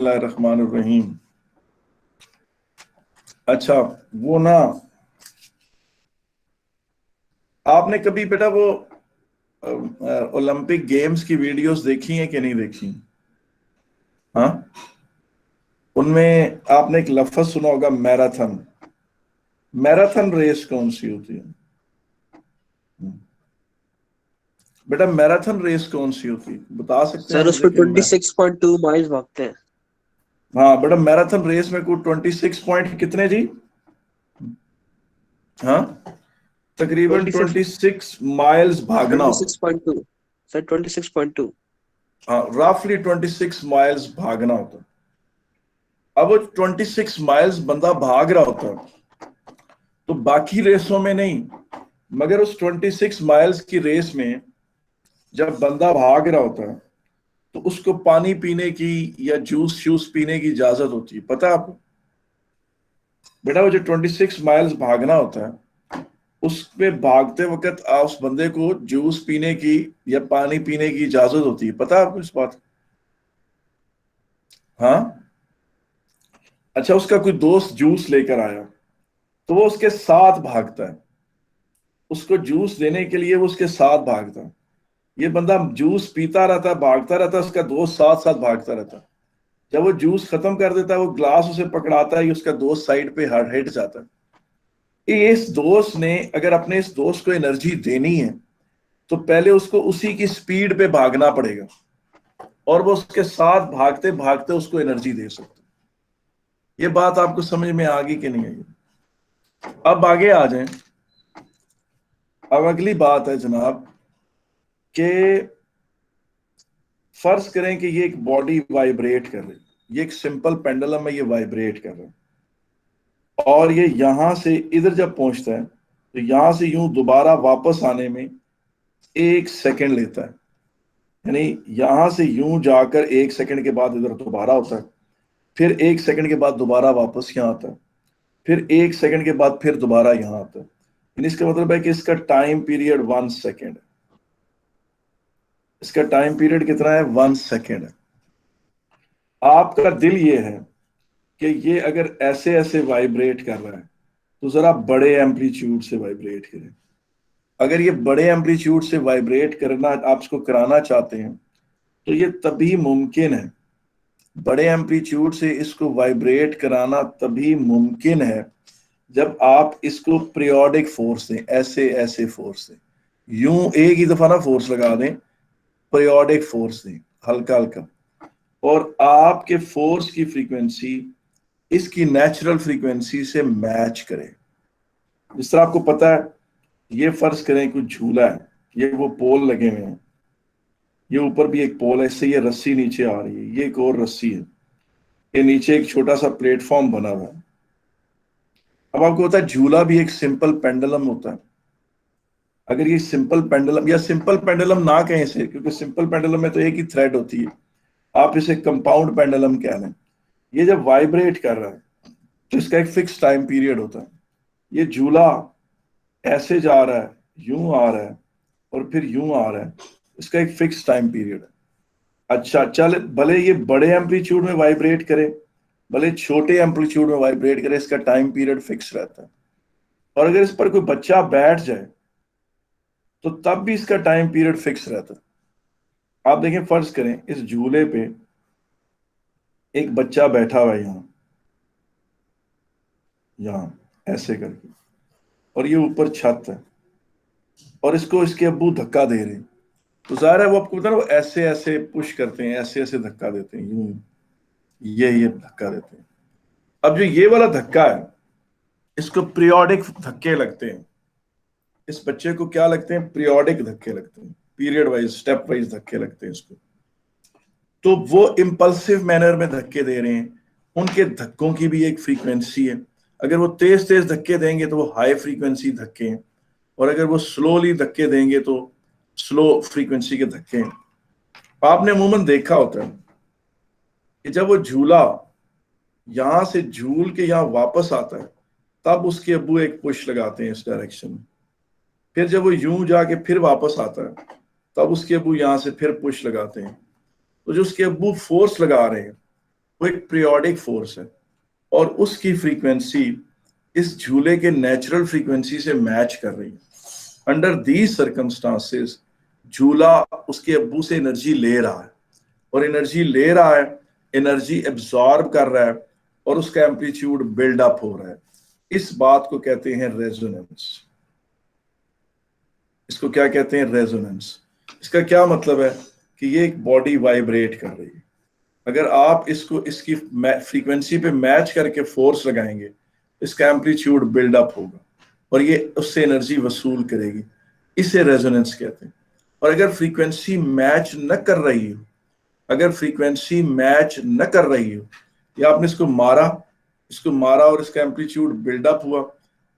बिस्मिल्लाहिर्रहमानिर्रहीम। अच्छा, वो ना, आपने कभी बेटा वो ओलंपिक गेम्स की वीडियोस देखी हैं कि नहीं देखी? हाँ, उनमें आपने एक लफ्ज सुना होगा, मैराथन। मैराथन रेस कौन सी होती है बेटा? मैराथन रेस कौन सी होती है, बता सकते हैं सर मुझे उसमें कि मैं? 26.2 माइल्स भागते हैं। हाँ बेटा, मैराथन रेस में कुल 26 पॉइंट कितने जी? हाँ, तकरीबन 26 26 माइल्स भागना ट्वेंटी होता सिक्स पॉइंट टू सर 26.2। है। हाँ, रफली 26 माइल्स भागना होता है। अब वो 26 माइल्स बंदा भाग रहा होता है, तो बाकी रेसों में नहीं, मगर उस 26 माइल्स की रेस में जब बंदा भाग रहा होता है तो उसको पानी पीने की या जूस शूस पीने की इजाजत होती है, पता है आपको? बेटा वो जो 26 माइल्स भागना होता है, उसमें भागते वक्त उस बंदे को जूस पीने की या पानी पीने की इजाजत होती है, पता है आपको इस बात? हाँ। अच्छा, उसका कोई दोस्त जूस लेकर आया तो वो उसके साथ भागता है, उसको जूस देने के लिए वो उसके साथ भागता है। ये बंदा जूस पीता रहता है, भागता रहता है, उसका दोस्त साथ साथ भागता रहता है। जब वो जूस खत्म कर देता है, वो ग्लास उसे पकड़ाता है, ये उसका दोस्त साइड पे हट जाता है। इस दोस्त ने अगर अपने इस दोस्त को एनर्जी देनी है तो पहले उसको उसी की स्पीड पे भागना पड़ेगा, और वो उसके साथ भागते भागते उसको एनर्जी दे सकते। ये बात आपको समझ में आ गई कि नहीं आई? अब आगे आ जाएं। अब अगली बात है जनाब कि फर्ज करें कि ये एक बॉडी वाइब्रेट कर रही है, ये एक सिंपल पेंडुलम है, ये वाइब्रेट कर रहा है, और ये यहां से इधर जब पहुंचता है तो यहां से यूं दोबारा वापस आने में 1 सेकंड लेता है। यानी यहां से यूं जाकर 1 सेकंड के बाद इधर दोबारा होता है, फिर 1 सेकंड के बाद दोबारा वापस यहाँ आता है, फिर 1 सेकंड के बाद फिर दोबारा यहाँ आता है। यानी इसका मतलब है कि इसका टाइम पीरियड 1 सेकंड है। इसका टाइम पीरियड कितना है? 1 सेकंड है। आपका दिल ये है कि ये अगर ऐसे ऐसे वाइब्रेट कर रहा है तो जरा बड़े एम्पलीट्यूड से वाइब्रेट करे। अगर ये बड़े एम्पलीट्यूड से वाइब्रेट करना आप इसको कराना चाहते हैं तो ये तभी मुमकिन है, बड़े एम्पलीट्यूड से इसको वाइब्रेट कराना तभी मुमकिन है जब आप इसको पीरियोडिक फोर्स दें, ऐसे ऐसे फोर्स दें। यूं एक ही दफा ना फोर्स लगा दें, पीरियोडिक फोर्स दें, हल्का हल्का, और आपके फोर्स की फ्रीक्वेंसी इसकी नेचुरल फ्रीक्वेंसी से मैच करे। जिस तरह आपको पता है, ये फर्ज करें कुछ झूला है, ये वो पोल लगे हुए हैं, ये ऊपर भी एक पोल है, इससे ये रस्सी नीचे आ रही है, ये एक और रस्सी है, ये नीचे एक छोटा सा प्लेटफॉर्म बना हुआ है। अब आपको पता है झूला भी एक सिंपल पेंडुलम होता है। अगर ये सिंपल पेंडुलम, या सिंपल पेंडुलम ना कहें इसे, क्योंकि सिंपल पेंडुलम में तो एक ही थ्रेड होती है, आप इसे कंपाउंड पेंडुलम कह लें। ये जब वाइब्रेट कर रहा है तो इसका एक फिक्स टाइम पीरियड होता है। ये झूला ऐसे जा रहा है, यूं आ रहा है, और फिर यूं आ रहा है, इसका एक फिक्स टाइम पीरियड है। अच्छा, चल भले ये बड़े एम्पलीट्यूड में वाइब्रेट करे, भले छोटे एम्पलीट्यूड में वाइब्रेट करे, इसका टाइम पीरियड फिक्स रहता है। और अगर इस पर कोई बच्चा बैठ जाए तो तब भी इसका टाइम पीरियड फिक्स रहता है। आप देखें, फर्ज करें इस झूले पे एक बच्चा बैठा हुआ है, यहाँ यहाँ ऐसे करके, और ये ऊपर छत है, और इसको इसके अब्बू धक्का दे रहे हैं, तो जाहिर है वो आपको पता है ना, वो ऐसे ऐसे पुश करते हैं, ऐसे ऐसे धक्का देते हैं, यूं ये धक्का देते हैं। अब जो ये वाला धक्का है, इसको पीरियोडिक धक्के लगते हैं। इस बच्चे को क्या लगते हैं? पीरियोडिक धक्के लगते हैं, पीरियड वाइज स्टेप वाइज धक्के लगते हैं इसको। तो वो इम्पल्सिव मैनर में धक्के दे रहे हैं, उनके धक्कों की भी एक फ्रीक्वेंसी है। अगर वो तेज तेज धक्के देंगे तो वो हाई फ्रीक्वेंसी धक्के हैं, और अगर वो स्लोली धक्के देंगे तो स्लो फ्रीक्वेंसी के धक्के हैं। आपने अमूमन देखा होता है कि जब वो झूला यहां से झूल के यहां वापस आता है तब उसके अब्बू एक पुश लगाते हैं इस डायरेक्शन में, फिर जब वो यूं जाके फिर वापस आता है तब उसके अब्बू यहां से फिर पुश लगाते हैं। तो जो उसके अब्बू फोर्स लगा रहे हैं वो एक पीरियोडिक फोर्स है और उसकी फ्रीक्वेंसी इस झूले के नेचुरल फ्रीक्वेंसी से मैच कर रही है। अंडर दीज सर्कमस्टांसेस झूला उसके अब्बू से एनर्जी ले रहा है और एनर्जी ले रहा है, एनर्जी एब्जॉर्ब कर रहा है और उसका एम्पलीट्यूड बिल्डअप हो रहा है। इस बात को कहते हैं रेजोनेंस। इसको क्या कहते हैं? रेजोनेंस। इसका क्या मतलब है कि ये एक बॉडी वाइब्रेट कर रही है। अगर आप इसको इसकी फ्रीक्वेंसी पे मैच करके फोर्स लगाएंगे, इसका एम्पलीट्यूड बिल्डअप होगा और ये उससे एनर्जी वसूल करेगी। इसे रेजोनेंस कहते हैं। और अगर फ्रीक्वेंसी मैच न कर रही हो, अगर फ्रीक्वेंसी मैच न कर रही हो, या आपने इसको मारा और इसका एम्पलीट्यूड बिल्डअप हुआ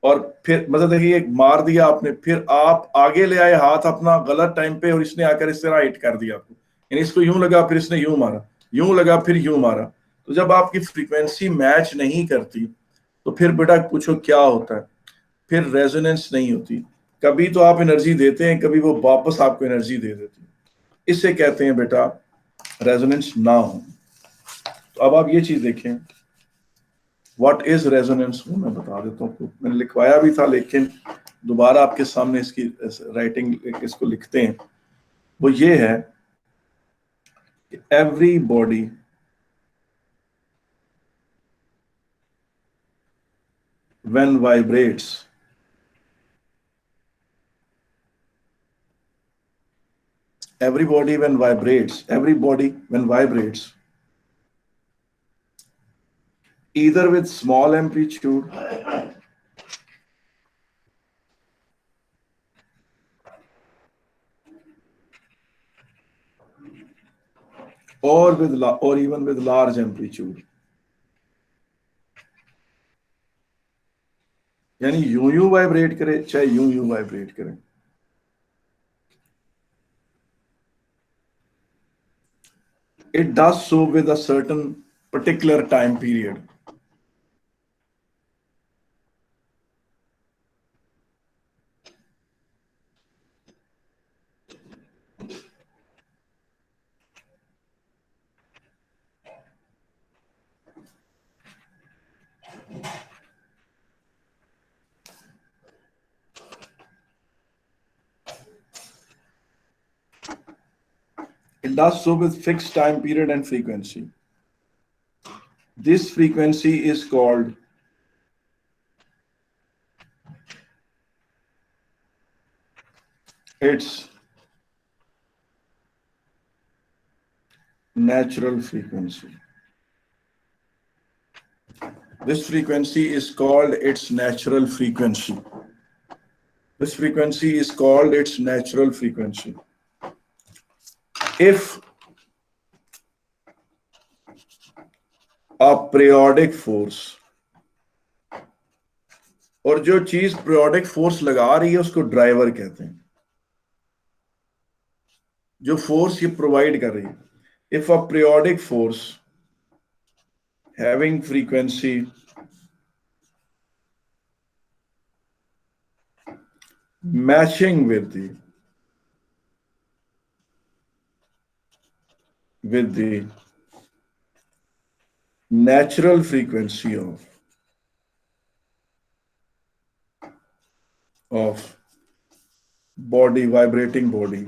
और फिर मतलब देखिए एक मार दिया आपने, फिर आप आगे ले आए हाथ अपना गलत टाइम पे और इसने आकर इस तरह हिट कर दिया आपको, यानी इसको यूं लगा फिर इसने यूं मारा, यूं लगा फिर यूं मारा। तो जब आपकी फ्रीक्वेंसी मैच नहीं करती तो फिर बेटा पूछो क्या होता है? फिर रेजोनेंस नहीं होती। कभी तो आप एनर्जी देते हैं, कभी वो वापस आपको एनर्जी दे देती है। इससे कहते हैं बेटा रेजोनेंस ना हो। तो अब आप ये चीज देखें, व्हाट इज रेजोनेंस, वो मैं बता देता हूँ। मैंने लिखवाया भी था लेकिन दोबारा आपके सामने इसकी राइटिंग इसको लिखते हैं। वो ये है कि every body when vibrates, everybody when vibrates either with small amplitude or even with large amplitude, यानी यूं यूं वाइब्रेट करे चाहे यूं यूं वाइब्रेट करे, it does so with a certain particular time period. It does so with fixed time period and frequency. This frequency is called its natural frequency. This frequency is called its natural frequency. This frequency is called its natural frequency. If a periodic force, और जो चीज periodic force लगा रही है उसको driver कहते हैं, जो फोर्स ये प्रोवाइड कर रही है। If a periodic force having frequency matching with the natural frequency of body, vibrating body,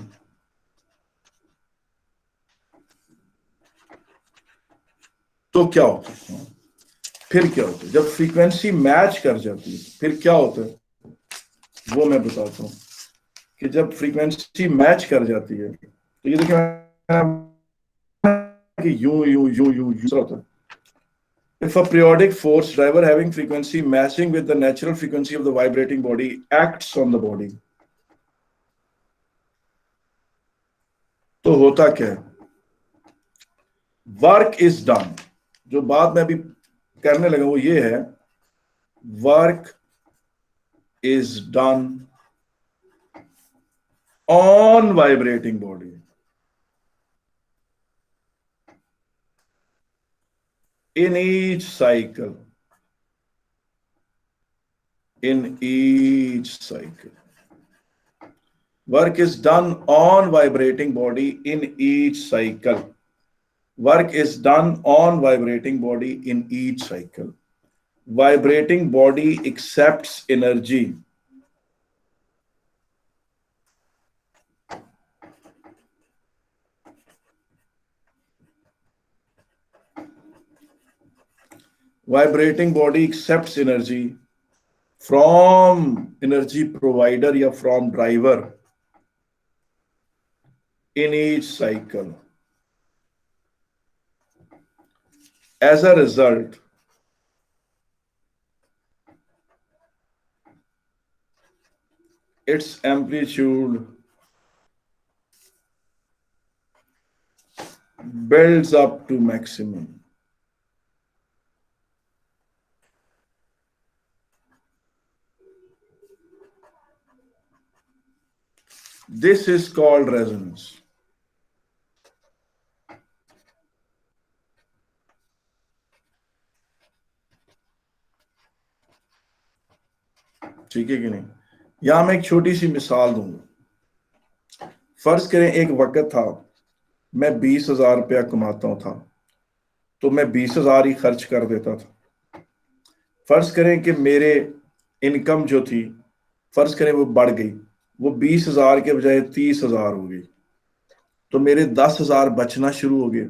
तो क्या होता है? फिर क्या होता है जब फ्रीक्वेंसी मैच कर जाती है? फिर क्या होता है वो मैं बताता हूं कि जब फ्रीक्वेंसी मैच कर जाती है तो ये देखिए कि यूं यूं यूं यूं यूं होता है। If a periodic force driver having frequency matching with the natural frequency of the vibrating body acts on the body, तो होता क्या है? Work is done. जो बात मैं अभी करने लगा वो ये है, work is done on vibrating body in each cycle. Work is done on vibrating body in each cycle. Work is done on vibrating body in each cycle. Vibrating body accepts energy. Vibrating body accepts energy from energy provider या from driver in each cycle. As a result, its amplitude builds up to maximum. This is called resonance. ठीक है कि नहीं? यहां मैं एक छोटी सी मिसाल दूंगा। फर्ज करें एक वक्त था मैं 20,000 रुपया कमाता था, तो मैं 20,000 ही खर्च कर देता था। फर्ज करें कि मेरे इनकम जो थी, फर्ज करें वो बढ़ गई, वो 20,000 के बजाय 30,000 हो गई, तो मेरे 10,000 बचना शुरू हो गए।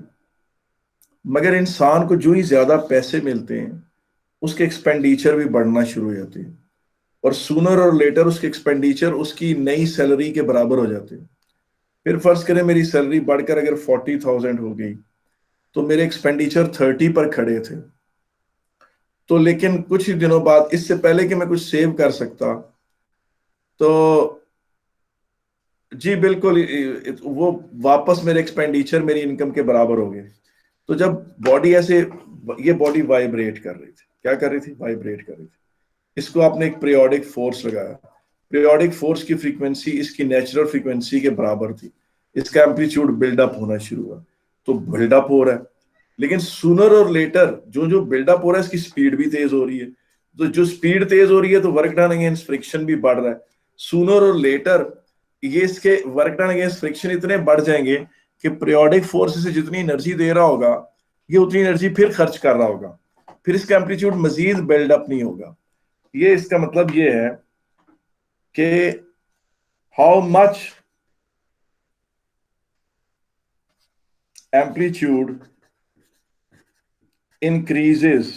मगर इंसान को जो ही ज्यादा पैसे मिलते हैं, उसके एक्सपेंडिचर भी बढ़ना शुरू हो जाते हैं, और सूनर और लेटर उसके एक्सपेंडिचर उसकी नई सैलरी के बराबर हो जाते हैं। फिर फर्ज करें मेरी सैलरी बढ़कर अगर 40,000 हो गई, तो मेरे एक्सपेंडिचर 30 पर खड़े थे। तो लेकिन कुछ ही दिनों बाद, इससे पहले कि मैं कुछ सेव कर सकता, तो जी बिल्कुल वो वापस मेरे एक्सपेंडिचर मेरी इनकम के बराबर हो गए। तो जब बॉडी ऐसे, ये बॉडी वाइब्रेट कर रही थी, क्या कर रही थी? वाइब्रेट कर रही थी। इसको आपने एक पीरियोडिक फोर्स लगाया, पीरियोडिक फोर्स की फ्रीक्वेंसी इसकी नेचुरल फ्रीक्वेंसी के बराबर थी, इसका एम्पलीट्यूड बिल्डअप होना शुरू हुआ, तो बिल्डअप हो रहा है। लेकिन सूनर और लेटर जो जो बिल्डअप हो रहा है, इसकी स्पीड भी तेज हो रही है। तो जो स्पीड तेज हो रही है, तो वर्क डन अगेंस्ट फ्रिक्शन भी बढ़ रहा है। सूनर और लेटर ये इसके वर्क डन अगेंस्ट फ्रिक्शन इतने बढ़ जाएंगे कि पीरियोडिक फोर्स से जितनी एनर्जी दे रहा होगा, ये उतनी एनर्जी फिर खर्च कर रहा होगा, फिर इसका एम्पलीट्यूड मजीद बिल्डअप नहीं होगा। ये इसका मतलब ये है कि हाउ मच एम्पलीट्यूड इंक्रीजेस,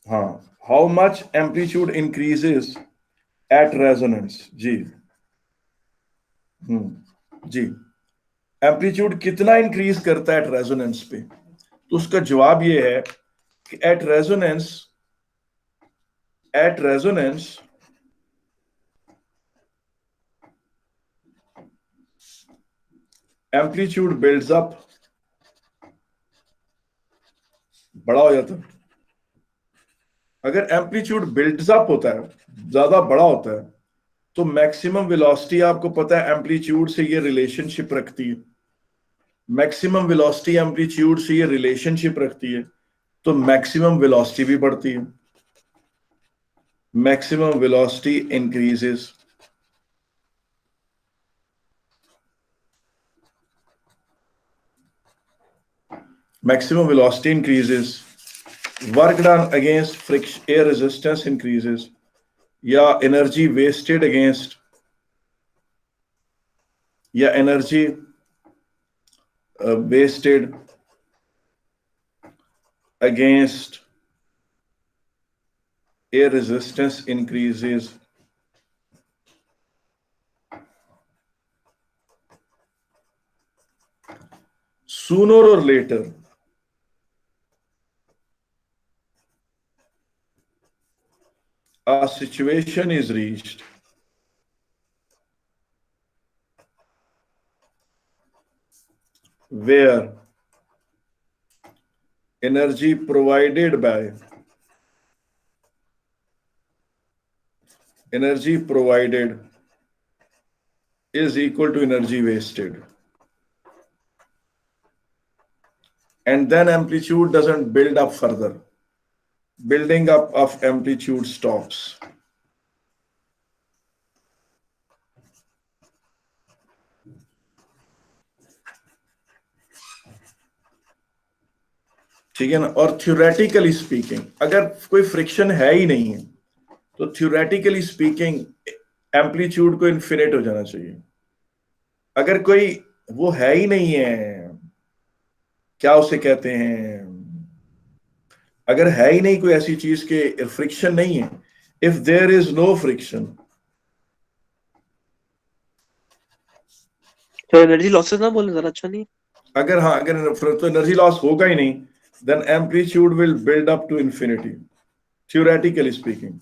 हाँ, how much amplitude increases at resonance. जी जी, एम्पलीट्यूड कितना इंक्रीज करता है एट रेजोनेंस पे? तो उसका जवाब ये है कि at resonance amplitude builds up, बड़ा हो जाता है। अगर एम्पलीट्यूड बिल्ड्स अप होता है, ज्यादा बड़ा होता है, तो मैक्सिमम वेलोसिटी, आपको पता है एम्पलीट्यूड से ये रिलेशनशिप रखती है, मैक्सिमम वेलोसिटी एम्पलीट्यूड से ये रिलेशनशिप रखती है, तो मैक्सिमम वेलोसिटी भी बढ़ती है, maximum velocity increases. Maximum velocity increases, work done against friction, air resistance increases, या energy wasted against, या energy wasted against air resistance increases. Sooner or later, a situation is reached where energy provided is equal to energy wasted, and then amplitude doesn't build up further, building up of amplitude stops. ठीक है ना। और theoretically speaking अगर कोई friction है ही नहीं है तो थ्योरेटिकली स्पीकिंग एम्पलीट्यूड को इन्फिनिट हो जाना चाहिए। अगर कोई वो है ही नहीं है, क्या उसे कहते हैं, अगर है ही नहीं कोई ऐसी चीज के फ्रिक्शन नहीं है, if there is no friction, तो एनर्जी लॉसेस ना बोलना ज्यादा अच्छा नहीं। अगर हाँ अगर तो एनर्जी लॉस होगा ही नहीं, then amplitude will build up to infinity theoretically speaking.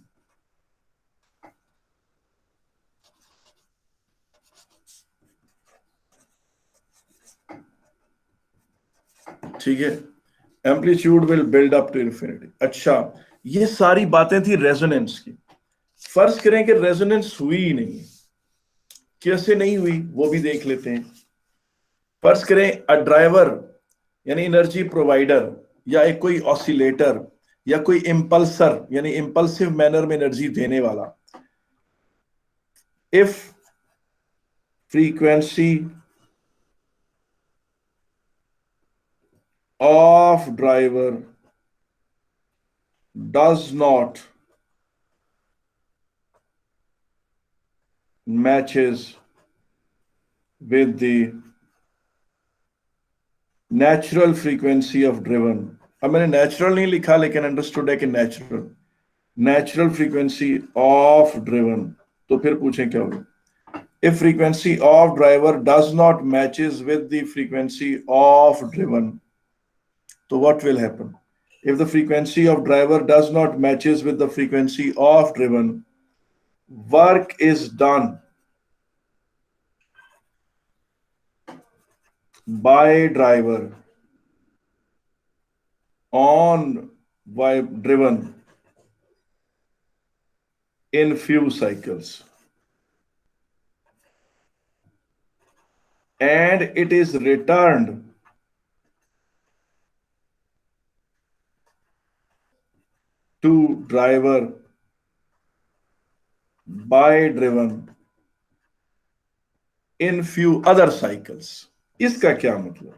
ठीक है, amplitude will build up to infinity. अच्छा, ये सारी बातें थी रेजोनेंस की। फर्ज करें कि रेजोनेंस हुई ही नहीं है, कैसे नहीं हुई वो भी देख लेते हैं। फर्ज करें अ ड्राइवर यानी एनर्जी प्रोवाइडर या एक कोई ऑसिलेटर या कोई इंपल्सर यानी इंपल्सिव मैनर में एनर्जी देने वाला, if frequency of driver does not matches with the natural frequency of driven। अब मैंने नेचुरल नहीं लिखा लेकिन अंडरस्टूड है कि natural, natural frequency of driven. तो फिर पूछें क्या होगा। if frequency of driver does not matches with the frequency of driven, so what will happen? If the frequency of driver does not matches with the frequency of driven, work is done by driver on driven in few cycles, and it is returned to driver by driven in few other cycles। इसका क्या मतलब,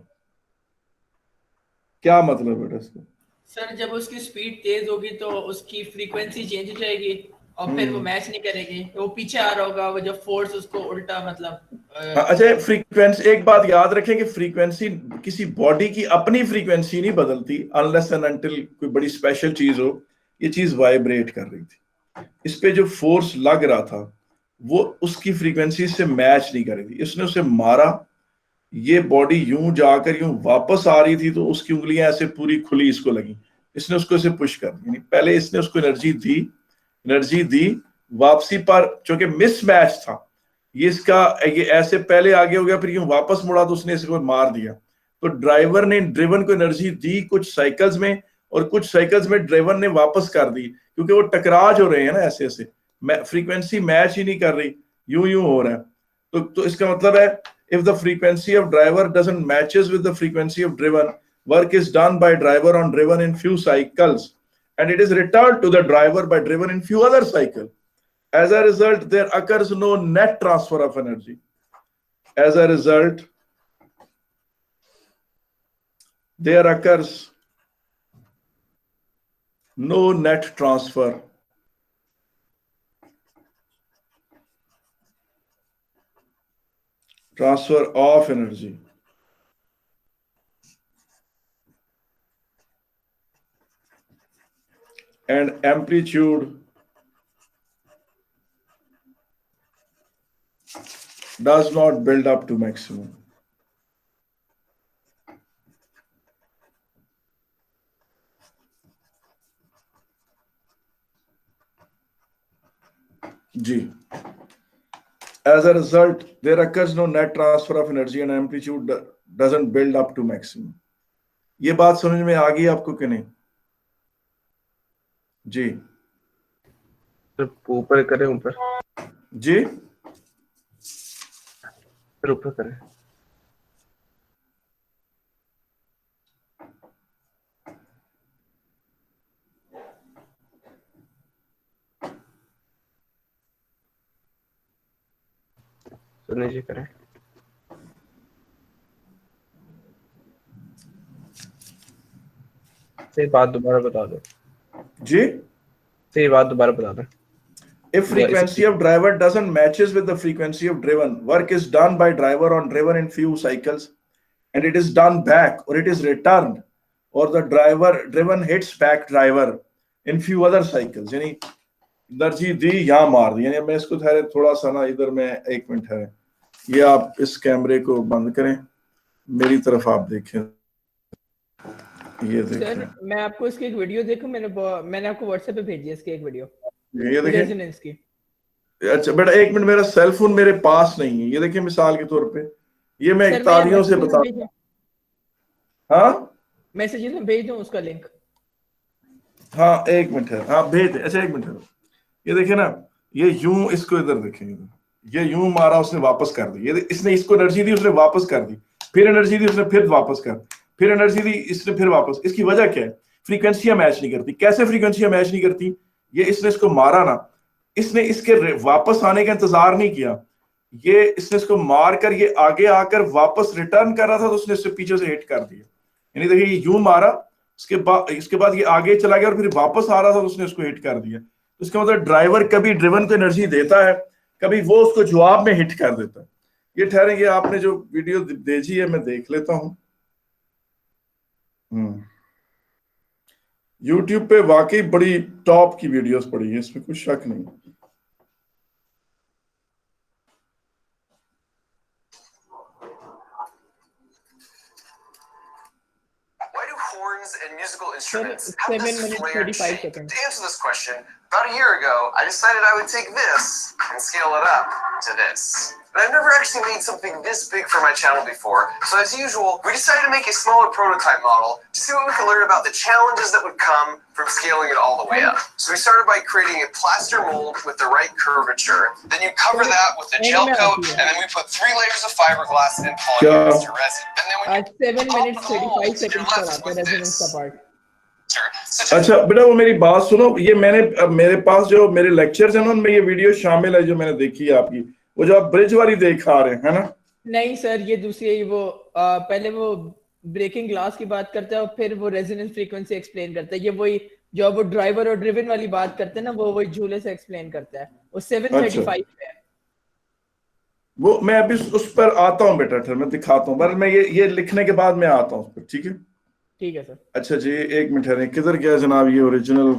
क्या मतलब है इसका? Sir जब उसकी speed तेज होगी तो उसकी फ्रीक्वेंसी चेंज हो जाएगी और फिर वो मैच नहीं करेगी, वो पीछे आ रहा होगा, वो जो फोर्स उसको उल्टा मतलब अच्छा, फ्रीक्वेंसी एक बात याद रखें कि फ्रीक्वेंसी किसी बॉडी की अपनी फ्रीक्वेंसी नहीं बदलती अनलेस एंड अनटिल कोई बड़ी स्पेशल चीज हो। ये चीज वाइब्रेट कर रही थी, इस पे जो फोर्स लग रहा था वो उसकी फ्रीक्वेंसी से मैच नहीं कर रही थी, इसने उसे मारा, ये बॉडी यूं जाकर यूं वापस आ रही थी तो उसकी उंगलियां ऐसे पूरी खुली इसको लगी, इसने उसको ऐसे पुश कर दी। पहले इसने उसको एनर्जी दी वापसी पर, चूंकि मिसमैच था ये इसका, ये ऐसे पहले आगे हो गया फिर यूं वापस मुड़ा तो उसने इसको मार दिया। तो ड्राइवर ने ड्रिवन को एनर्जी दी कुछ साइकिल्स में और कुछ साइकिल्स में ड्राइवर ने वापस कर दी, क्योंकि वो टकराज हो रहे हैं ना ऐसे ऐसे, फ्रीक्वेंसी मैच ही नहीं कर रही, यूं यूं हो रहा है। तो इसका मतलब है if the frequency of driver doesn't matches with the frequency of driven, work is done by driver on driven in few cycles and it is returned to the driver by driven in few other cycles. As a result, there occurs no net transfer of energy. As a result, there occurs no net transfer of energy, and amplitude does not build up to maximum। Ji, as a result there occurs no net transfer of energy and amplitude doesn't build up to maximum। ये बात समझ में आ गई आपको कि नहीं? जी ऊपर करें, ऊपर जी फिर ऊपर करें। तो नीचे करें। सही बात दोबारा बता दो, जी। सही बात दोबारा बता दो। If frequency of driver doesn't matches with the frequency of driven, work is done by driver on driven in few cycles, and it is done back or it is returned, or the driver driven hits back driver in few other cycles. यानी energy दी यहाँ मार दी। यानी मैं इसको ठहरे थोड़ा सा ना इधर में, एक मिनट ठहरे, ये आप इस कैमरे को बंद करें, मेरी तरफ आप देखें, ये देखें। सर मैं आपको इसकी एक वीडियो देखूं, मैंने आपको व्हाट्सएप पे भेजी है इसकी एक वीडियो, ये देखें रेजोनेंस की। अच्छा बेटा एक मिनट, मेरा सेल फोन मेरे पास नहीं है, ये देखिए मिसाल के तौर पे, ये मैं सर तालियों से बता, हाँ मैसेजेस में भेज दूं उसका लिंक। हाँ एक मिनट है, हाँ भेज दे। अच्छा एक मिनट है, ये देखिए ना, ये यूं, इसको इधर देखें, ये यूं मारा उसने वापस कर दी, ये इसने इसको एनर्जी दी उसने वापस कर दी, फिर एनर्जी दी उसने फिर वापस कर, फिर एनर्जी दी इसने फिर वापस। इसकी वजह क्या है? फ्रीक्वेंसियां मैच नहीं करती। कैसे फ्रीक्वेंसियां मैच नहीं करती? ये इसने इसको मारा ना, इसने इसके वापस आने का इंतजार नहीं किया, ये इसने इसको मार कर ये आगे आकर वापस रिटर्न कर रहा था, तो उसने इससे पीछे से हिट कर दिया। यानी देखिए ये यूं मारा, इसके बाद ये आगे चला गया और फिर वापस आ रहा था तो उसने उसको हिट कर दिया। तो इसका मतलब ड्राइवर कभी ड्रिवन को एनर्जी देता है, कभी वो उसको जवाब में हिट कर देता है। ये ठहरेंगे, आपने जो वीडियो भेजी है मैं देख लेता हूँ। यूट्यूब पे वाकई बड़ी टॉप की वीडियोस पड़ी है, इसमें कुछ शक नहीं। Why do horns and musical instruments Sir, have 7 this minutes, flared 35 shape? seconds. To answer this question, about a year ago, I decided I would take this and scale it up to this. But I've never actually made something this big for my channel before, so as usual, we decided to make a smaller prototype model to see what we could learn about the challenges that would come from scaling it all the way up. So we started by creating a plaster mold with the right curvature. Then you cover that with a gel coat, and then we put 3 layers of fiberglass and polyester resin. And then when you 7 pop minutes the mold, 35 seconds you're पर left आता है with resonance का this. Part. अच्छा बेटा वो मेरी बात सुनो, ये मैंने मेरे पास जो मेरे लेक्चर्स हैं ना उनमें ये वीडियो शामिल है जो मैंने देखी है आपकी, वो जो आप ब्रिज वाली देख आ रहे हैं, है ना? नहीं सर, ये दूसरी, वो पहले वो ब्रेकिंग ग्लास की बात करता है और फिर वो रेजोनेंस फ्रीक्वेंसी एक्सप्लेन करता है। ये वही जो वो ड्राइवर और ड्रिवन वाली बात करते हैं ना, वो वही झूले से एक्सप्लेन करता है। वो 735 है। वो मैं अभी उस पर आता हूँ बेटा, मैं दिखाता हूँ, पर मैं ये लिखने के बाद मैं आता हूँ उस पर, ठीक है? ठीक है सर। अच्छा जी एक मिनट है, किधर गया जनाब ये ओरिजिनल?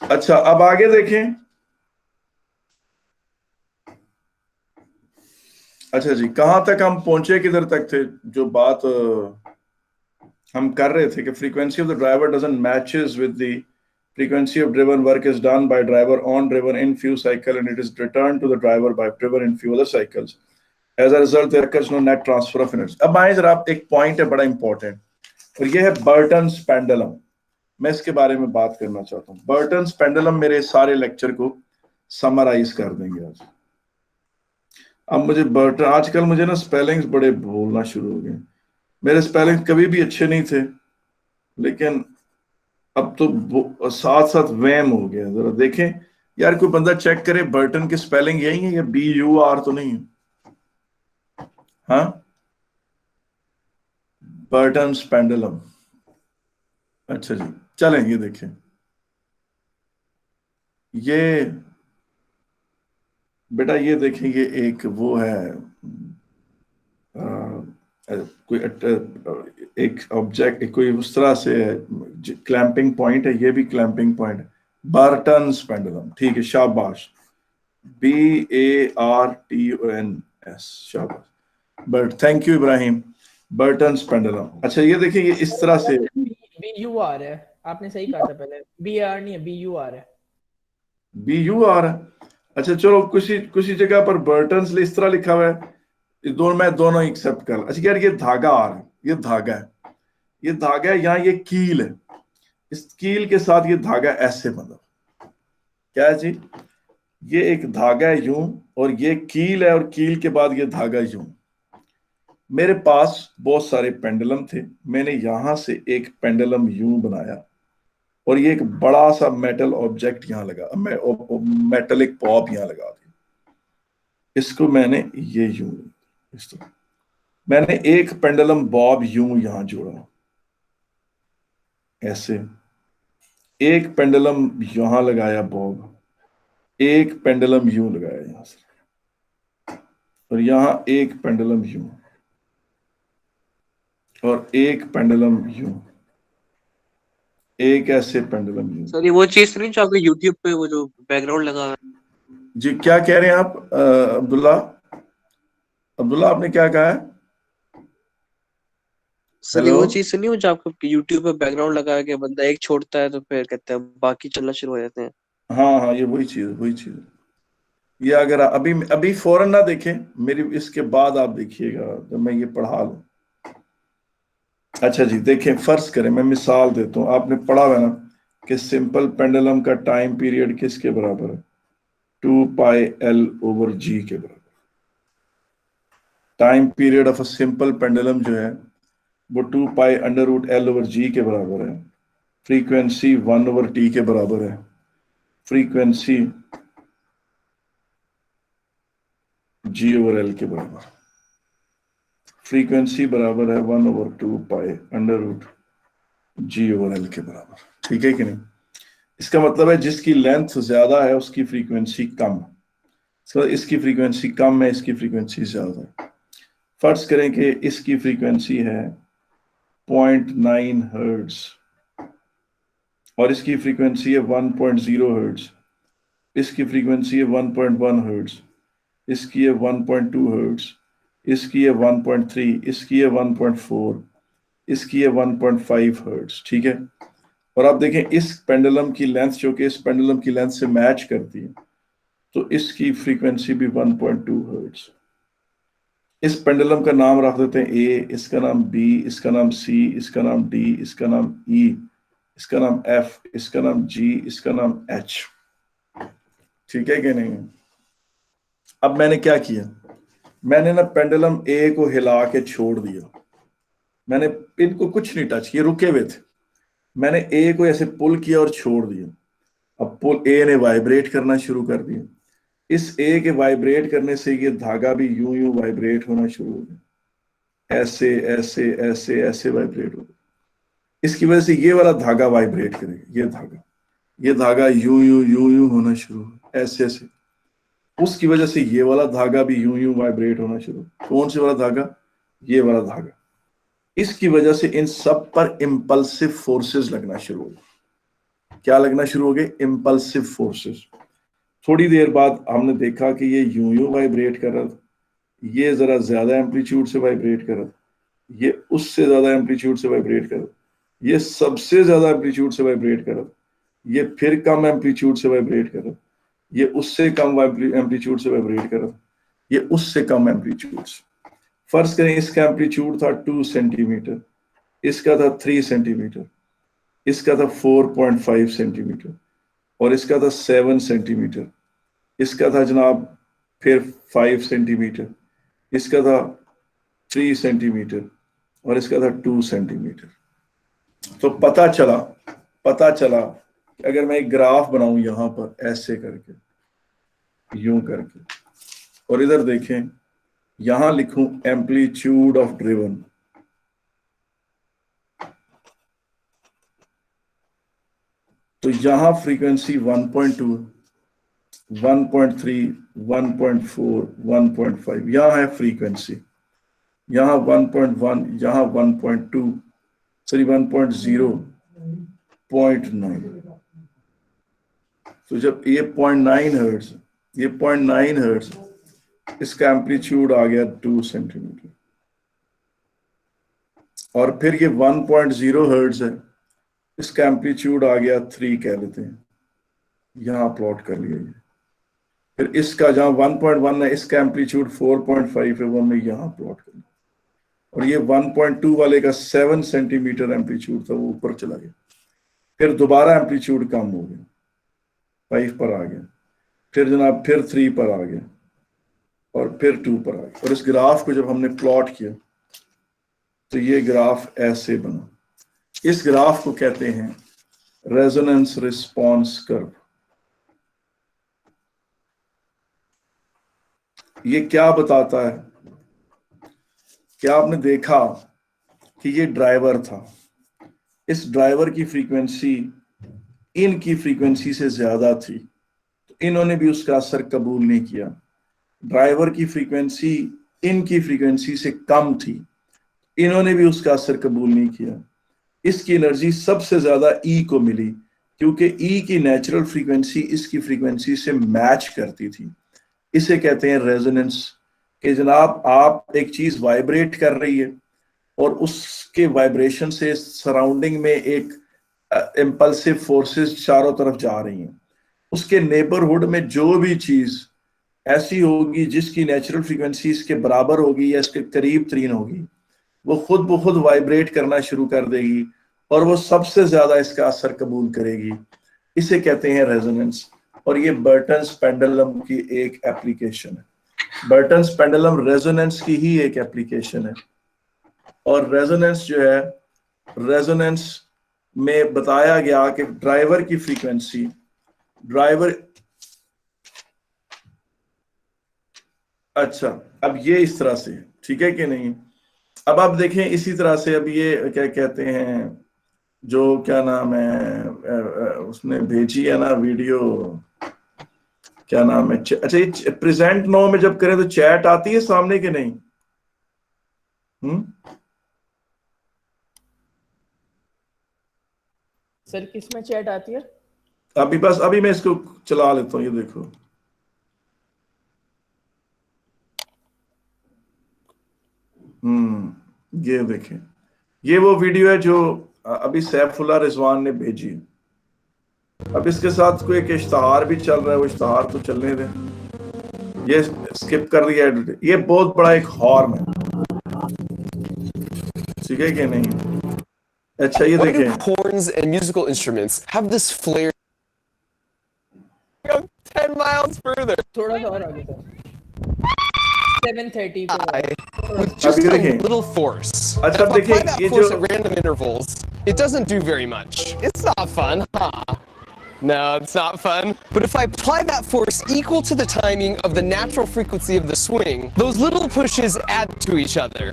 अच्छा अब आगे देखें। अच्छा जी कहां तक हम पहुंचे, किधर तक थे? जो बात हम कर रहे थे कि frequency of the driver doesn't matches with the frequency of driven, work is done by driver on driven in few cycle and it is returned to the driver by driven in few other cycles. As a result there occurs no net transfer of energy. अब आए जरा, एक point है बड़ा important, और ये है Burton's pendulum. मैं इसके बारे में बात करना चाहता हूँ। बर्टन्स पेंडुलम मेरे सारे लेक्चर को समराइज कर देंगे आज। अब मुझे बर्टन, आजकल मुझे ना स्पेलिंग्स बड़े भूलना शुरू हो गए। मेरे स्पेलिंग्स कभी भी अच्छे नहीं थे, लेकिन अब तो साथ साथ वैम हो गया। जरा देखें यार, कोई बंदा चेक करे बर्टन की स्पेलिंग यही है या BUR तो नहीं है? हाँ बर्टन्स पेंडुलम। अच्छा जी चलें ये देखें, ये बेटा ये देखें, ये एक वो है कोई एक ऑब्जेक्ट, कोई उस तरह से क्लैंपिंग पॉइंट है, ये भी क्लैंपिंग पॉइंट है। बर्टन्स पेंडुलम, ठीक है, शाबाश, BARTONS, शाबाश, but thank you Ibrahim. Burton's pendulum. अच्छा ये देखिए, ये इस तरह से BUR है, आपने सही कहा था पहले, BAR नहीं है, BUR है। BUR है। अच्छा चलो, कुछ जगह पर बर्टन्स इस तरह लिखा हुआ है, मैं दोनों एक्सेप्ट कर। अच्छा यार ये धागा आ रहा है, ये धागा है, ये धागा है, यहाँ ये कील है, इस कील के साथ ये धागा ऐसे, मतलब क्या है जी, ये एक धागा है यूं, और ये कील है, और कील के बाद ये धागा यूं। मेरे पास बहुत सारे पेंडुलम थे, मैंने यहां से एक पेंडुलम यूं बनाया और ये एक बड़ा सा मेटल ऑब्जेक्ट यहाँ लगा, मेटेलिक पॉप यहाँ लगा दी, इसको मैंने ये यूं इस तरह, मैंने एक पेंडुलम बॉब यूं यहां जोड़ा ऐसे, एक पेंडुलम यहां लगाया बॉब, एक पेंडुलम यूं लगाया यहां से, और यहां एक पेंडुलम यूं, और एक पेंडुलम यूं, एक ऐसे पेंडुलम यूं। सर ये वो चीज नहीं जो आपके YouTube पे वो जो बैकग्राउंड लगा है? जी क्या कह रहे हैं आप अब्दुल्ला? अब्दुल्ला आपने क्या कहा है? सर ये हेलो? वो चीज नहीं हो जो आपको YouTube पे बैकग्राउंड लगा के बंदा एक छोड़ता है तो फिर कहते हैं बाकी चलना शुरू हो जाते हैं। हाँ हाँ, ये वही चीज। ये अगर अभी अभी फौरन ना देखें मेरी, इसके बाद आप देखिएगा जब मैं ये पढ़ा लूं। अच्छा जी, देखें, फर्ज करें, मैं मिसाल देता हूं, आपने पढ़ा हुआ ना कि सिंपल पेंडुलम का टाइम पीरियड किसके बराबर है? 2πL/g के बराबर। Time period of a simple pendulum जो है वो 2π√L/g के बराबर है। फ्रीक्वेंसी 1/t के बराबर है। फ्रीक्वेंसी g/L के बराबर। फ्रीक्वेंसी बराबर है 1/2π√g/L के बराबर। ठीक है कि नहीं? इसका मतलब है जिसकी लेंथ ज्यादा है उसकी फ्रीक्वेंसी कम है। तो इसकी फ्रीक्वेंसी कम है, इसकी फ्रीक्वेंसी ज्यादा है। फर्ज करें कि इसकी फ्रीक्वेंसी है 0.9 हर्ट्ज और इसकी फ्रीक्वेंसी है 1.0 हर्ट्ज, इसकी फ्रीक्वेंसी है 1.1 हर्ट्ज, इसकी है 1.2 हर्ट्ज, इसकी है 1.3, इसकी है 1.4, इसकी है 1.5 हर्ट्ज। ठीक है, और आप देखें इस पेंडुलम की लेंथ जो कि इस पेंडुलम की लेंथ से मैच करती है, तो इसकी फ्रीक्वेंसी भी 1.2 हर्ट्ज। इस पेंडुलम का नाम रख देते हैं ए, इसका नाम बी, इसका नाम सी, इसका नाम डी, इसका नाम ई, इसका नाम एफ, इसका नाम जी, इसका नाम एच। ठीक है कि नहीं? अब मैंने क्या किया, मैंने ना पेंडुलम ए को हिला के छोड़ दिया, मैंने इनको कुछ नहीं टच किया, रुके हुए थे, मैंने ए को ऐसे पुल किया और छोड़ दिया। अब पुल ए ने वाइब्रेट करना शुरू कर दिया। इस ए के वाइब्रेट करने से ये धागा भी यूं यूं वाइब्रेट होना शुरू हो गया, ऐसे ऐसे ऐसे ऐसे वाइब्रेट हो गया। इसकी वजह से ये वाला धागा वाइब्रेट करेगा, ये धागा यूं यूं यूं यूं होना शुरू हो, ऐसे ऐसे। उसकी वजह से ये वाला धागा भी यूं यूं वाइब्रेट होना शुरू। कौन से वाला धागा? ये वाला धागा। इसकी वजह से इन सब पर इंपल्सिव फोर्सेस लगना शुरू हो गए। क्या लगना शुरू हो गए? Impulsive forces. थोड़ी देर बाद हमने देखा कि ये यूं यूं वाइब्रेट कर रहा था, ये जरा ज्यादा एम्पलीट्यूड से वाइब्रेट कर रहा था, ये उससे ज्यादा एम्पलीट्यूड से वाइब्रेट कर रहा था, ये सबसे ज्यादा एम्पलीट्यूड से वाइब्रेट कर रहा था, ये फिर कम एम्पलीट्यूड से वाइब्रेट कर रहा था, ये उससे कम एम्पलीट्यूड से वाइब्रेट कर रहा था, ये उससे कम एम्पलीट्यूड से। फर्ज करें इसका एम्पलीट्यूड था 2 सेंटीमीटर, इसका था 3 सेंटीमीटर, इसका था 4.5 सेंटीमीटर, और इसका था 7 सेंटीमीटर, इसका था जनाब फिर 5 सेंटीमीटर, इसका था 3 सेंटीमीटर, और इसका था 2 सेंटीमीटर। तो पता चला कि अगर मैं एक ग्राफ बनाऊं यहां पर ऐसे करके, यूं करके, और इधर देखें, यहां लिखूं एम्पलीट्यूड ऑफ ड्रिवन, तो यहां फ्रीक्वेंसी 1.2, 1.3, 1.4, 1.5, यहां है फ्रीक्वेंसी, यहां 1.1, यहां 1.2, सॉरी 1.0, 0.9। तो जब ये 0.9 हर्ट्ज, ये 0.9 हर्ट्ज, इसका एम्पलीट्यूड आ गया 2 सेंटीमीटर, और फिर ये 1.0 हर्ट्ज है, इसका एम्पलीट्यूड आ गया 3 कह लेते हैं, यहां प्लॉट कर लिया ये। फिर इसका जहां 1.1 है, इसका एम्पलीट्यूड 4.5 है, वो मैं यहां प्लॉट कर लिया। और ये 1.2 वाले का 7 सेंटीमीटर एम्पलीट्यूड था, वो ऊपर चला गया। फिर दोबारा एम्पलीट्यूड कम हो गया, 5 पर आ गया, फिर जनाब फिर 3 पर आ गया, और फिर 2 पर आ गया। और इस ग्राफ को जब हमने प्लॉट किया तो ये ग्राफ ऐसे बना। इस ग्राफ को कहते हैं रेजोनेंस रिस्पॉन्स कर्व। ये क्या बताता है? क्या आपने देखा कि ये ड्राइवर था, इस ड्राइवर की फ्रीक्वेंसी इनकी फ्रीक्वेंसी से ज्यादा थी, तो इन्होंने भी उसका असर कबूल नहीं किया। ड्राइवर की फ्रीक्वेंसी इनकी फ्रीक्वेंसी से कम थी, इन्होंने भी उसका असर कबूल नहीं किया। इसकी एनर्जी सबसे ज्यादा ई को मिली, क्योंकि ई की नेचुरल फ्रीक्वेंसी इसकी फ्रीक्वेंसी से मैच करती थी। इसे कहते हैं रेजोनेंस। कि जनाब आप एक चीज वाइब्रेट कर रही है और उसके वाइब्रेशन से सराउंडिंग में एक इम्पल्सिव फोर्सेस चारों तरफ जा रही हैं, उसके नेबरहुड में जो भी चीज ऐसी होगी जिसकी नेचुरल फ्रीक्वेंसी इसके बराबर होगी या इसके करीब तरीन होगी, वो खुद ब खुद वाइब्रेट करना शुरू कर देगी और वो सबसे ज्यादा इसका असर कबूल करेगी। इसे कहते हैं रेजोनेंस। और ये बर्टन्स पेंडुलम की एक एप्लीकेशन है। बर्टन्स पेंडुलम रेजोनेंस की ही एक एप्लीकेशन है। और रेजोनेंस जो है, रेजोनेंस में बताया गया कि ड्राइवर की फ्रीक्वेंसी, ड्राइवर, अच्छा अब ये इस तरह से, ठीक है कि नहीं? अब आप देखें इसी तरह से, अब ये क्या कहते हैं, जो क्या नाम है, उसने भेजी है ना वीडियो, क्या नाम है, अच्छा ये प्रेजेंट नो में जब करें तो चैट आती है सामने के नहीं? सर किसमें चैट आती है? अभी बस अभी मैं इसको चला लेता हूँ, ये देखो। ये देखें, ये वो वीडियो है जो अभी सैफुल्लाह रिजवान ने भेजी। अब इसके साथ कोई एक इश्तहार भी चल रहा है, वो इश्तहार तो चलने दें, ये स्किप कर दिया है। ये बहुत बड़ा एक हॉर्न है, ठीक है कि नहीं? अच्छा ये Why do देखें, horns and musical instruments have this flair? Go 10 miles further. थोड़ा सा और आगे सर, 7:30 पे। With just अब ये a देखें, little force. अच्छा If I देखिए, apply that ये force जो- at random intervals, it doesn't do very much. It's not fun, huh? No, it's not fun. But if I apply that force equal to the timing of the natural frequency of the swing, those little pushes add to each other.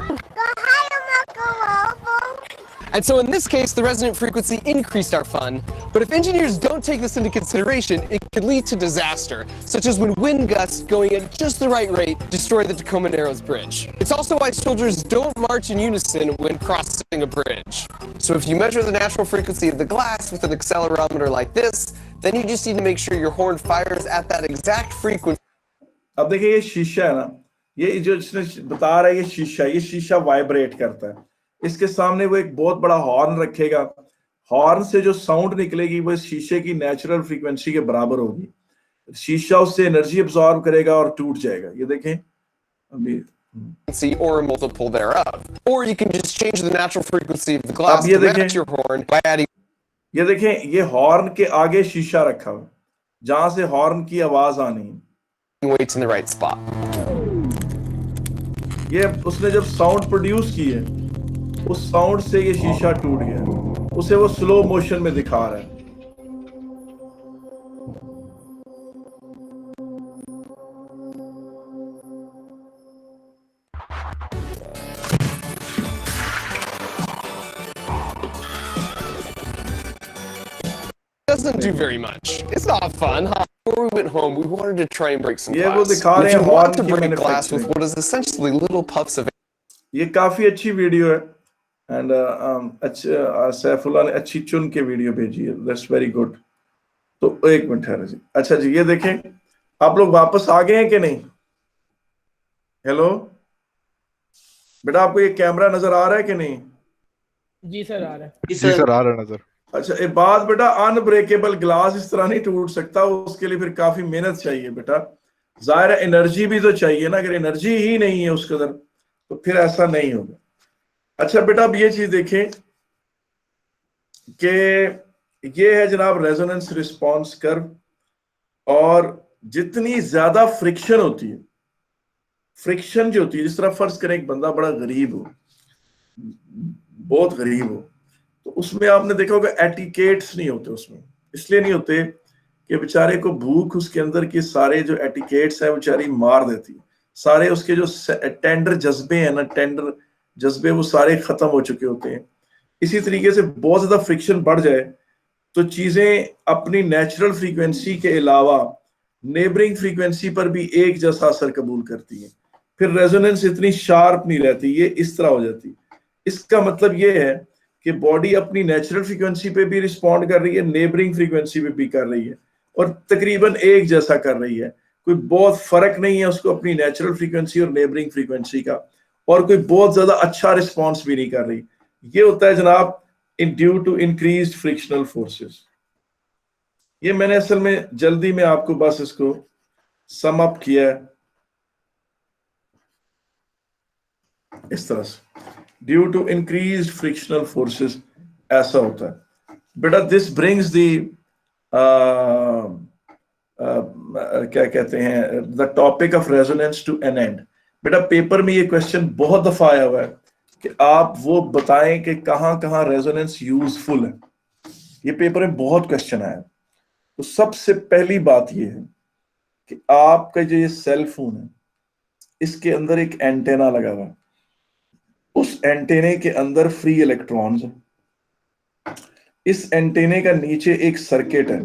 And so in this case, the resonant frequency increased our fun. But if engineers don't take this into consideration, it could lead to disaster, such as when wind gusts going at just the right rate destroy the Tacoma Narrows Bridge. It's also why soldiers don't march in unison when crossing a bridge. So if you measure the natural frequency of the glass with an accelerometer like this, then you just need to make sure your horn fires at that exact frequency. अब देखिए ये शीशा है ना, ये जो इसने बता रहा है, ये शीशा वाइब्रेट करता है। इसके सामने वो एक बहुत बड़ा हॉर्न रखेगा, हॉर्न से जो साउंड निकलेगी वो इस शीशे की नेचुरल फ्रीक्वेंसी के बराबर होगी। शीशा उससे एनर्जी अब्सॉर्ब करेगा और टूट जाएगा। ये देखें अभी, or a multiple thereof. Or you can just change the natural frequency of the glass अब ये to match देखें, your horn by adding ये देखें, ये हॉर्न के आगे शीशा रखा हुआ, जहां से हॉर्न की आवाज आनी है। weights in the right spot. ये उसने जब साउंड प्रोड्यूस की है, उस साउंड से ये शीशा टूट गया, उसे वो स्लो मोशन में दिखा रहा है। Doesn't do very much. It's not fun, huh? Before we went home, we wanted to try and break some ये वो glass. दिखा And रहे if you हैं want to horn की break glass with manufacturing। what is essentially little puffs of ये काफी अच्छी video है एंड अच्छा सैफुल्लाह ने अच्छी चुन के वीडियो भेजी है, दैट्स वेरी गुड। तो एक मिनट है जी, अच्छा जी ये देखें, आप लोग वापस आ गए हैं कि नहीं? हेलो बेटा, आपको ये कैमरा नजर आ रहा है कि नहीं? जी सर आ रहा है। जी सर आ रहा है नजर। अच्छा एक बात बेटा, अनब्रेकेबल ग्लास इस तरह नहीं टूट सकता, उसके लिए फिर काफी मेहनत चाहिए बेटा। जाहिर है एनर्जी भी तो चाहिए ना, अगर एनर्जी ही नहीं है उसके अंदर तो फिर ऐसा नहीं होगा। अच्छा बेटा, अब ये चीज देखें कि ये है जनाब रेजोनेंस रिस्पॉन्स कर्व, और जितनी ज्यादा फ्रिक्शन होती है, फ्रिक्शन जो होती है, जिस तरह फर्ज करें एक बंदा बड़ा गरीब हो, बहुत गरीब हो, तो उसमें आपने देखा होगा एटिकेट्स नहीं होते उसमें, इसलिए नहीं होते कि बेचारे को भूख उसके अंदर के सारे जो एटिकेट्स है बेचारी मार देती है, सारे उसके जो टेंडर जज्बे हैं ना, टेंडर जज्बे वो सारे खत्म हो चुके होते हैं। इसी तरीके से बहुत ज्यादा फ्रिक्शन बढ़ जाए तो चीजें अपनी नेचुरल फ्रीक्वेंसी के अलावा नेबरिंग फ्रीक्वेंसी पर भी एक जैसा असर कबूल करती है, फिर रेजोनेंस इतनी शार्प नहीं रहती, ये इस तरह हो जाती। इसका मतलब ये है कि बॉडी अपनी नेचुरल फ्रीक्वेंसी पे भी रिस्पॉन्ड कर रही है, नेबरिंग फ्रीक्वेंसी पे भी कर रही है, और तकरीबन एक जैसा कर रही है, कोई बहुत फर्क नहीं है उसको अपनी नेचुरल फ्रीक्वेंसी और नेबरिंग फ्रीक्वेंसी का, और कोई बहुत ज्यादा अच्छा रिस्पॉन्स भी नहीं कर रही। ये होता है जनाब in due to increased frictional forces. ये मैंने असल में जल्दी में आपको बस इसको सम अप किया है इस तरह से, due to increased frictional forces ऐसा होता है बेटा। दिस ब्रिंग्स दी क्या कहते हैं the topic of resonance to an end. बेटा पेपर में ये क्वेश्चन बहुत दफा आया हुआ है कि आप वो बताएं कि कहां कहां रेजोनेंस यूजफुल है, ये पेपर में बहुत क्वेश्चन आया। तो सबसे पहली बात ये है कि आपका जो ये सेल फोन है इसके अंदर एक एंटेना लगा हुआ है, उस एंटेने के अंदर फ्री इलेक्ट्रॉन्स है, इस एंटेने का नीचे एक सर्किट है,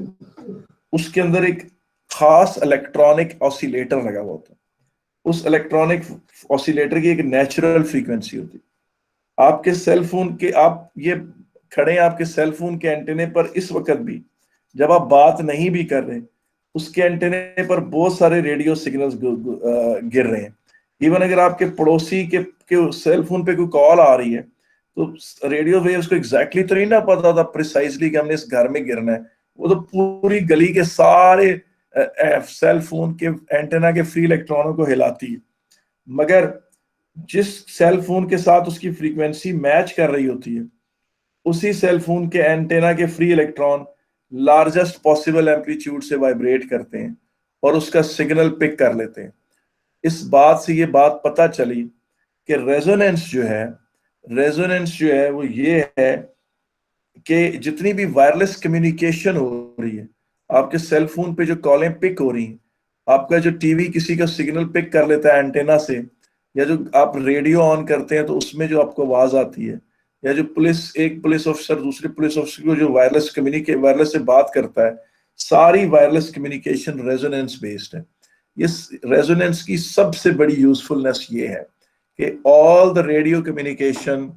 उसके अंदर एक खास इलेक्ट्रॉनिक ऑसिलेटर लगा हुआ होता है, उस इलेक्ट्रॉनिक ऑसिलेटर की एक नेचुरल फ्रीक्वेंसी होती है। आपके सेल फोन के, आप ये खड़े हैं आपके सेल फोन के एंटेने पर इस वक्त भी, जब आप बात नहीं भी कर रहे उसके एंटेने पर बहुत सारे रेडियो सिग्नल्स गिर रहे हैं। इवन अगर आपके पड़ोसी के सेल फोन पे कोई कॉल आ रही है तो रेडियो वेव्स को एग्जैक्टली तो नहीं ना पता था प्रिसाइजली कि हमने इस घर में गिरना है, वो तो पूरी गली के सारे सेल फोन के एंटेना के फ्री इलेक्ट्रॉनों को हिलाती है। मगर जिस सेल फोन के साथ उसकी फ्रीक्वेंसी मैच कर रही होती है उसी सेल फोन के एंटेना के free electron largest possible amplitude से वाइब्रेट करते हैं और उसका सिग्नल पिक कर लेते हैं। इस बात से ये बात पता चली कि रेजोनेंस जो है वो ये है कि जितनी भी वायरलेस कम्युनिकेशन हो रही है, आपके सेल फोन पे जो कॉलें पिक हो रही हैं, आपका जो टीवी किसी का सिग्नल पिक कर लेता है एंटेना से, या जो आप रेडियो ऑन करते हैं तो उसमें जो आपको आवाज आती है, या जो एक पुलिस ऑफिसर दूसरे पुलिस ऑफिसर को जो वायरलेस से बात करता है, सारी वायरलेस कम्युनिकेशन रेजोनेंस बेस्ड है। इस रेजोनेंस की सबसे बड़ी यूजफुलनेस ये है कि all the radio communication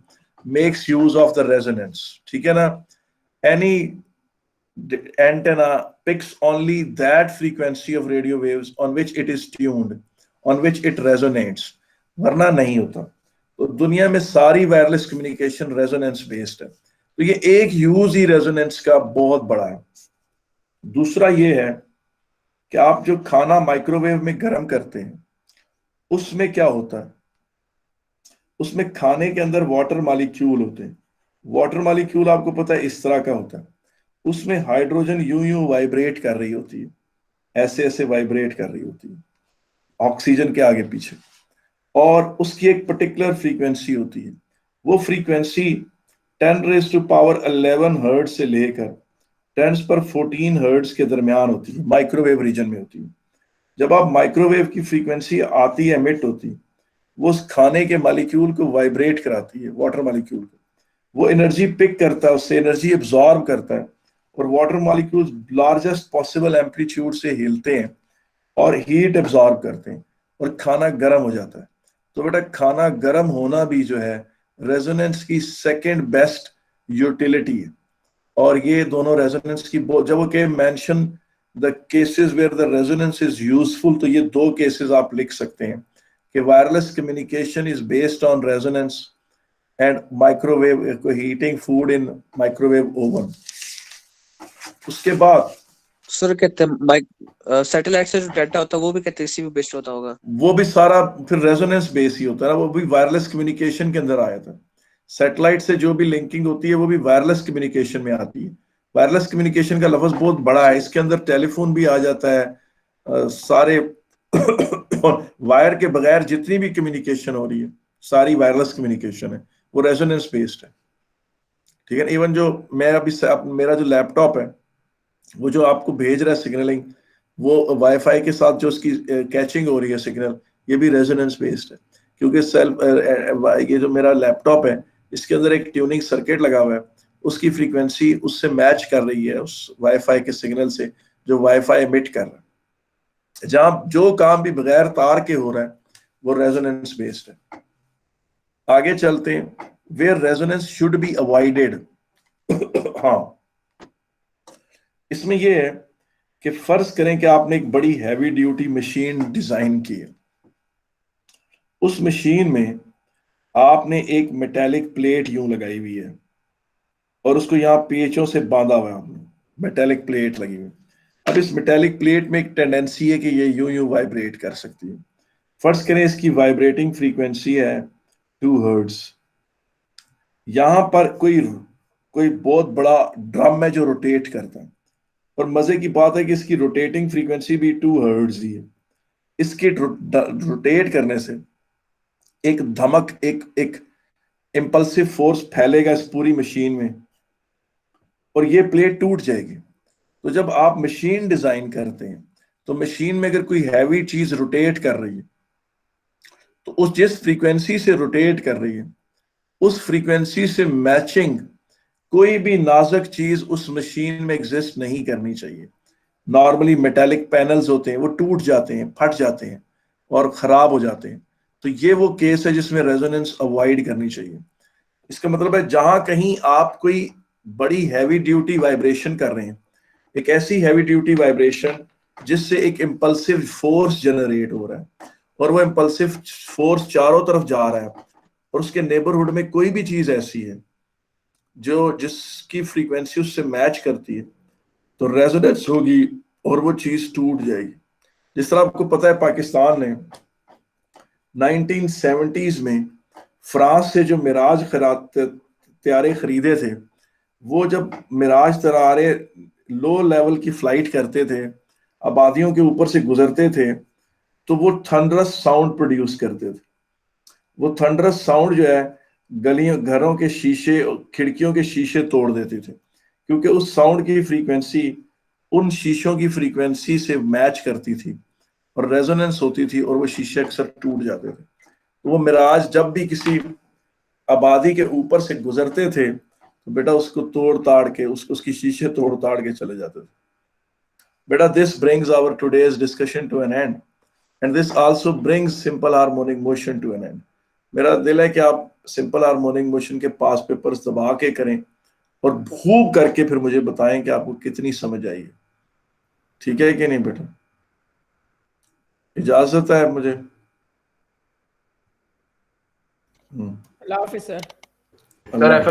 makes use of the resonance, ठीक है ना। Any antenna picks only that frequency of radio waves on which it is tuned, on which it resonates, वरना नहीं होता। तो दुनिया में सारी वायरलेस कम्युनिकेशन रेजोनेंस बेस्ड है, तो ये एक यूज ही रेजोनेंस का बहुत बड़ा है। दूसरा ये है कि आप जो खाना माइक्रोवेव में गर्म करते हैं उसमें क्या होता है, उसमें खाने के अंदर वाटर मॉलिक्यूल होते हैं। वाटर मॉलिक्यूल आपको पता है इस तरह का होता है, उसमें हाइड्रोजन यूं वाइब्रेट कर रही होती है, ऐसे वाइब्रेट कर रही होती है ऑक्सीजन के आगे पीछे, और उसकी एक पर्टिकुलर फ्रीक्वेंसी होती है। वो फ्रीक्वेंसी 10⁻11 हर्ट्ज से लेकर 10⁻14 हर्ट्ज के दरमियान होती है, माइक्रोवेव रीजन में होती है। जब आप माइक्रोवेव की फ्रीक्वेंसी आती है, एमिट होती है, वो उस खाने के मॉलिक्यूल को वाइब्रेट कराती है, वाटर मॉलिक्यूल को, वो एनर्जी पिक करता है, उससे एनर्जी एब्जॉर्ब करता है, और water molecules largest possible amplitude से हिलते हैं और हीट एब्जॉर्ब करते हैं और खाना गर्म हो जाता है। तो बेटा खाना गर्म होना भी जो है रेजोनेंस की सेकंड बेस्ट यूटिलिटी है। और ये दोनों रेजोनेंस की जब वो के mention the cases where the resonance is useful, तो ये दो केसेस आप लिख सकते हैं कि wireless communication is based on resonance and microwave heating food in microwave oven. उसके बाद सर कहते हैं सैटेलाइट से जो डाटा होता है वो भी कहते हैं इसी पे बेस्ड होता होगा, वो भी सारा फिर रेजोनेंस बेस ही होता है ना, वो भी वायरलेस कम्युनिकेशन के अंदर आया था। सैटेलाइट से जो भी लिंकिंग होती है वो भी वायरलेस कम्युनिकेशन में आती है। वायरलेस कम्युनिकेशन का लफ्ज बहुत बड़ा है, इसके अंदर टेलीफोन भी आ जाता है, सारे वायर के बगैर जितनी भी कम्युनिकेशन हो रही है सारी वायरलेस कम्युनिकेशन है, वो रेजोनेंस बेस्ड है। ठीक है। इवन जो मैं अभी मेरा जो लैपटॉप है वो जो आपको भेज रहा है सिग्नलिंग, वो वाईफाई के साथ जो उसकी कैचिंग हो रही है सिग्नल, ये भी रेजोनेंस बेस्ड है। क्योंकि ये जो मेरा लैपटॉप है इसके अंदर एक ट्यूनिंग सर्किट लगा हुआ है, उसकी फ्रीक्वेंसी उससे मैच कर रही है उस वाईफाई के सिग्नल से जो वाईफाई एमिट कर रहा है। जहां जो काम भी बगैर तार के हो रहा है वो रेजोनेंस बेस्ड है। आगे चलते हैं, where resonance should be avoided. हाँ, इसमें यह है कि फर्ज करें कि आपने एक बड़ी हैवी ड्यूटी मशीन डिजाइन की है, उस मशीन में आपने एक मेटेलिक प्लेट यूं लगाई हुई है और उसको यहां पेचों से बांधा हुआ है, आपने मेटेलिक प्लेट लगी हुई। अब इस मेटेलिक प्लेट में एक टेंडेंसी है कि ये यूं यूं वाइब्रेट कर सकती है। फर्ज करें इसकी वाइब्रेटिंग फ्रीक्वेंसी है 2 हर्ट्ज। यहां पर कोई बहुत बड़ा ड्रम है जो रोटेट करता है, और मजे की बात है कि इसकी रोटेटिंग फ्रीक्वेंसी भी 2 हर्ट्ज ही है। इसके रोटेट करने से एक धमक, एक इंपल्सिव फोर्स फैलेगा इस पूरी मशीन में और ये प्लेट टूट जाएगी। तो जब आप मशीन डिजाइन करते हैं तो मशीन में अगर कोई हैवी चीज रोटेट कर रही है तो उस जिस फ्रीक्वेंसी से रोटेट कर रही है उस फ्रीक्वेंसी से मैचिंग कोई भी नाजुक चीज उस मशीन में एग्जिस्ट नहीं करनी चाहिए। नॉर्मली मेटालिक पैनल्स होते हैं वो टूट जाते हैं, फट जाते हैं और खराब हो जाते हैं। तो ये वो केस है जिसमें रेजोनेंस अवॉइड करनी चाहिए। इसका मतलब है जहां कहीं आप कोई बड़ी हैवी ड्यूटी वाइब्रेशन कर रहे हैं, एक ऐसी हैवी ड्यूटी वाइब्रेशन जिससे एक इंपल्सिव फोर्स जनरेट हो रहा है और वो इंपल्सिव फोर्स चारों तरफ जा रहा है और उसके नेबरहुड में कोई भी चीज ऐसी है जो जिसकी फ्रीक्वेंसी उससे मैच करती है, तो रेजोनेंस होगी और वो चीज टूट जाएगी। जिस तरह आपको पता है पाकिस्तान ने 1970s में फ्रांस से जो मिराज त्यारे खरीदे थे, वो जब मिराज तरारे लो लेवल की फ्लाइट करते थे, आबादियों के ऊपर से गुजरते थे, तो वो थंडरस साउंड प्रोड्यूस करते थे। वो थंडरस साउंड जो है गलियों, घरों के शीशे, खिड़कियों के शीशे तोड़ देते थे, क्योंकि उस साउंड की फ्रीक्वेंसी उन शीशों की फ्रीक्वेंसी से मैच करती थी और रेजोनेंस होती थी और वो शीशे अक्सर टूट जाते थे। तो वो मिराज जब भी किसी आबादी के ऊपर से गुजरते थे तो बेटा उसको तोड़ ताड़ के उसकी शीशे तोड़ ताड़ के चले जाते थे। बेटा, this brings our today's discussion to an end and this also brings simple harmonic motion to an end. मेरा दिल है कि आप सिंपल हार्मोनिक मोशन के पास पेपर्स दबा के करें और खूब करके फिर मुझे बताएं कि आपको कितनी समझ आई है। ठीक है कि नहीं बेटा? इजाजत है मुझे? अल्लाह हाफिज सर। अल्लाह